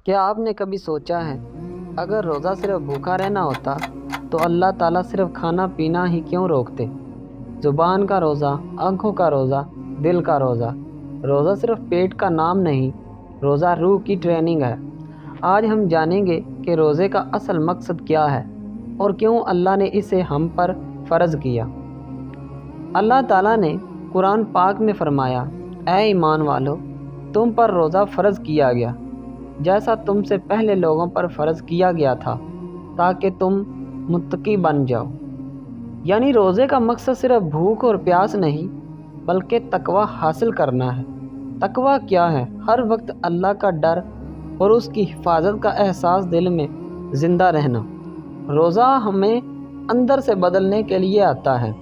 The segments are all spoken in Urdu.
کیا آپ نے کبھی سوچا ہے اگر روزہ صرف بھوکا رہنا ہوتا تو اللہ تعالیٰ صرف کھانا پینا ہی کیوں روکتے؟ زبان کا روزہ، آنکھوں کا روزہ، دل کا روزہ۔ روزہ صرف پیٹ کا نام نہیں، روزہ روح کی ٹریننگ ہے۔ آج ہم جانیں گے کہ روزے کا اصل مقصد کیا ہے اور کیوں اللہ نے اسے ہم پر فرض کیا۔ اللہ تعالیٰ نے قرآن پاک میں فرمایا، اے ایمان والو، تم پر روزہ فرض کیا گیا جیسا تم سے پہلے لوگوں پر فرض کیا گیا تھا تاکہ تم متقی بن جاؤ۔ یعنی روزے کا مقصد صرف بھوک اور پیاس نہیں بلکہ تقوی حاصل کرنا ہے۔ تقوی کیا ہے؟ ہر وقت اللہ کا ڈر اور اس کی حفاظت کا احساس دل میں زندہ رہنا۔ روزہ ہمیں اندر سے بدلنے کے لیے آتا ہے۔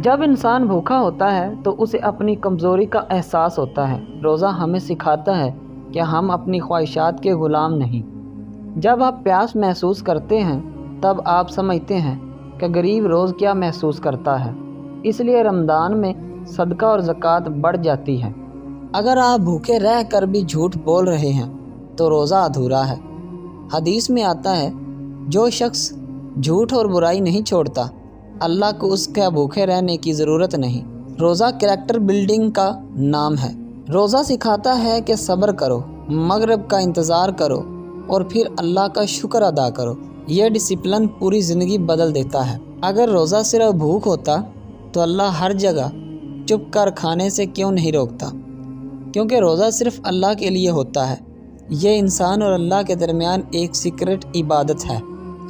جب انسان بھوکا ہوتا ہے تو اسے اپنی کمزوری کا احساس ہوتا ہے۔ روزہ ہمیں سکھاتا ہے کہ ہم اپنی خواہشات کے غلام نہیں۔ جب آپ پیاس محسوس کرتے ہیں تب آپ سمجھتے ہیں کہ غریب روز کیا محسوس کرتا ہے۔ اس لیے رمضان میں صدقہ اور زکوٰۃ بڑھ جاتی ہے۔ اگر آپ بھوکے رہ کر بھی جھوٹ بول رہے ہیں تو روزہ ادھورا ہے۔ حدیث میں آتا ہے، جو شخص جھوٹ اور برائی نہیں چھوڑتا اللہ کو اس کا بھوکے رہنے کی ضرورت نہیں۔ روزہ کریکٹر بلڈنگ کا نام ہے۔ روزہ سکھاتا ہے کہ صبر کرو، مغرب کا انتظار کرو اور پھر اللہ کا شکر ادا کرو۔ یہ ڈسپلن پوری زندگی بدل دیتا ہے۔ اگر روزہ صرف بھوک ہوتا تو اللہ ہر جگہ چپ کر کھانے سے کیوں نہیں روکتا؟ کیونکہ روزہ صرف اللہ کے لیے ہوتا ہے۔ یہ انسان اور اللہ کے درمیان ایک سیکرٹ عبادت ہے۔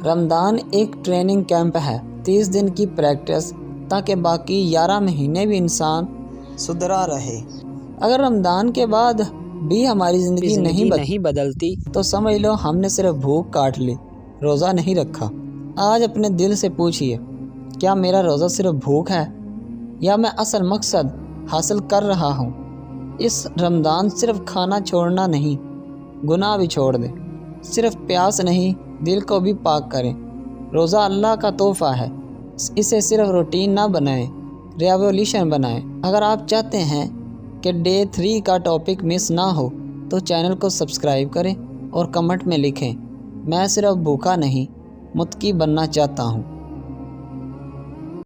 رمضان ایک ٹریننگ کیمپ ہے، 30 دن کی پریکٹس تاکہ باقی 11 مہینے بھی انسان سدھرا رہے۔ اگر رمضان کے بعد بھی ہماری زندگی نہیں بدلتی تو سمجھ لو ہم نے صرف بھوک کاٹ لی، روزہ نہیں رکھا۔ آج اپنے دل سے پوچھئے، کیا میرا روزہ صرف بھوک ہے یا میں اصل مقصد حاصل کر رہا ہوں؟ اس رمضان صرف کھانا چھوڑنا نہیں، گناہ بھی چھوڑ دیں۔ صرف پیاس نہیں، دل کو بھی پاک کریں۔ روزہ اللہ کا تحفہ ہے، اسے صرف روٹین نہ بنائیں، ریولیوشن بنائیں۔ اگر آپ چاہتے ہیں کہ ڈے 3 کا ٹاپک مس نہ ہو تو چینل کو سبسکرائب کریں اور کمنٹ میں لکھیں، میں صرف بھوکا نہیں، متقی بننا چاہتا ہوں۔